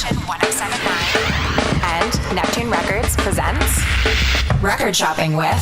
Evolution 1079 and Neptune Records presents Record Shopping with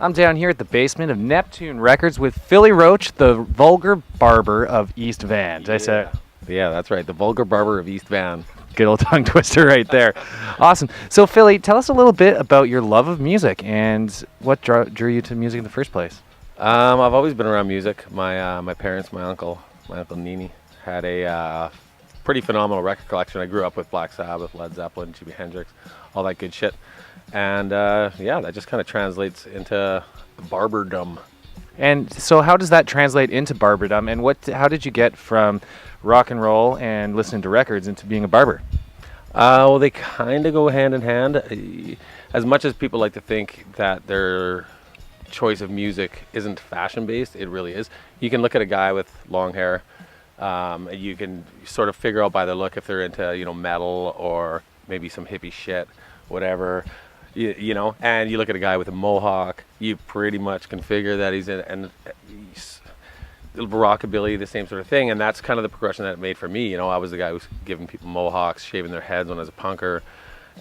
I'm down here at the basement of Neptune Records with Philly Roach, the vulgar barber of East Van. Did I say? Yeah, that's right. The vulgar barber of East Van. Good old tongue twister right there. Awesome. So, Philly, tell us a little bit about your love of music and what drew you to music in the first place. I've always been around music. My parents, my uncle Nini, had a pretty phenomenal record collection. I grew up with Black Sabbath, Led Zeppelin, Jimi Hendrix, all that good shit. And that just kind of translates into barberdom. And so how does that translate into barberdom, and how did you get from rock and roll and listening to records into being a barber? Well, they kind of go hand in hand. As much as people like to think that their choice of music isn't fashion-based, it really is. You can look at a guy with long hair, you can sort of figure out by the look if they're into, metal or maybe some hippie shit, whatever. And you look at a guy with a mohawk, you pretty much can figure that he's in, and he's rockabilly, the same sort of thing. And that's kind of the progression that it made for me. I was the guy who was giving people mohawks, shaving their heads when I was a punker.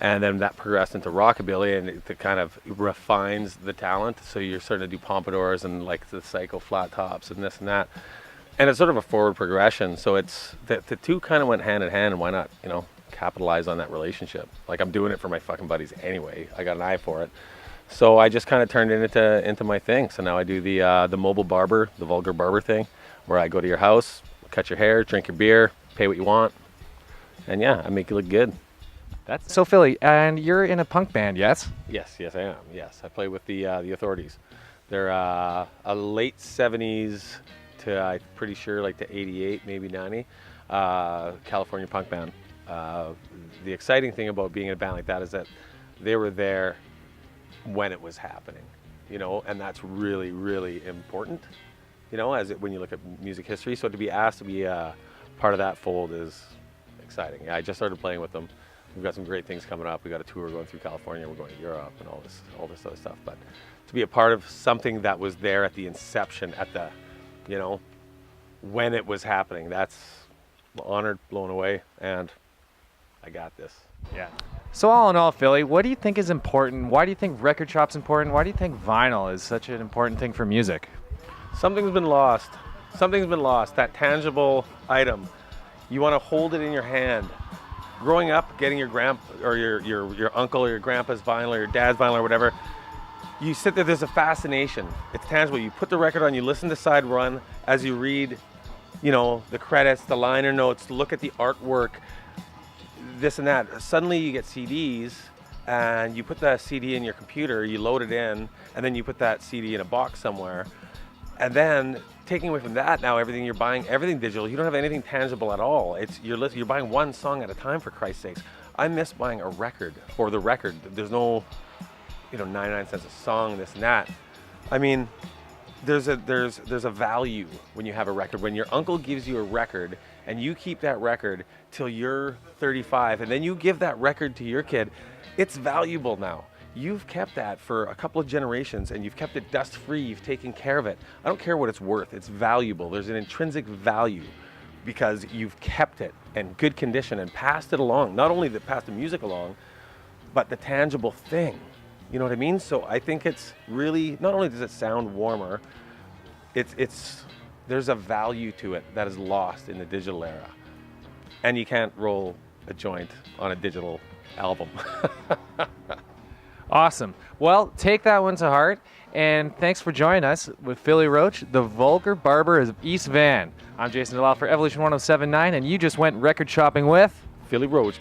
And then that progressed into rockabilly, and it kind of refines the talent. So you're starting to do pompadours and like the psycho flat tops and this and that. And it's sort of a forward progression. So it's the two kind of went hand in hand, and why not, capitalize on that relationship. Like, I'm doing it for my fucking buddies anyway. I got an eye for it. So I just kind of turned it into my thing. So now I do the mobile barber, the vulgar barber thing, where I go to your house, cut your hair, drink your beer, pay what you want, and I make you look good. That's so Philly, and you're in a punk band, yes? Yes, I am. Yes, I play with the Authorities. They're a late 70s to, I'm pretty sure, like to 88, maybe 90, California punk band. The exciting thing about being in a band like that is that they were there when it was happening, and that's really, really important, when you look at music history. So to be asked to be part of that fold is exciting. I just started playing with them. We've got some great things coming up. We got a tour going through California. We're going to Europe and all this other stuff. But to be a part of something that was there at the inception, at the, when it was happening, that's honored, blown away, and I got this. Yeah. So all in all, Philly, what do you think is important? Why do you think record shop's important? Why do you think vinyl is such an important thing for music? Something's been lost. That tangible item. You want to hold it in your hand. Growing up, getting your grandpa or your uncle or your grandpa's vinyl or your dad's vinyl or whatever, you sit there, there's a fascination. It's tangible. You put the record on, you listen to side run as you read, the credits, the liner notes, look at the artwork, this and that. Suddenly you get CDs, and you put that CD in your computer, you load it in, and then you put that CD in a box somewhere. And then taking away from that, now you're buying everything digital. You don't have anything tangible at all. You're buying one song at a time, for Christ's sakes. I miss buying a record for the record. There's no, 99 cents a song, this and that. I mean, there's a value when you have a record. When your uncle gives you a record and you keep that record till you're 35, and then you give that record to your kid, it's valuable now. You've kept that for a couple of generations, and you've kept it dust-free. You've taken care of it. I don't care what it's worth. It's valuable. There's an intrinsic value because you've kept it in good condition and passed it along. Not only passed the music along, but the tangible thing. You know what I mean? So I think it's really, not only does it sound warmer, there's a value to it that is lost in the digital era. And you can't roll a joint on a digital album. Awesome. Well, take that one to heart, and thanks for joining us with Philly Roach, the vulgar barber of East Van. I'm Jason Delisle for Evolution 1079, and you just went record shopping with Philly Roach.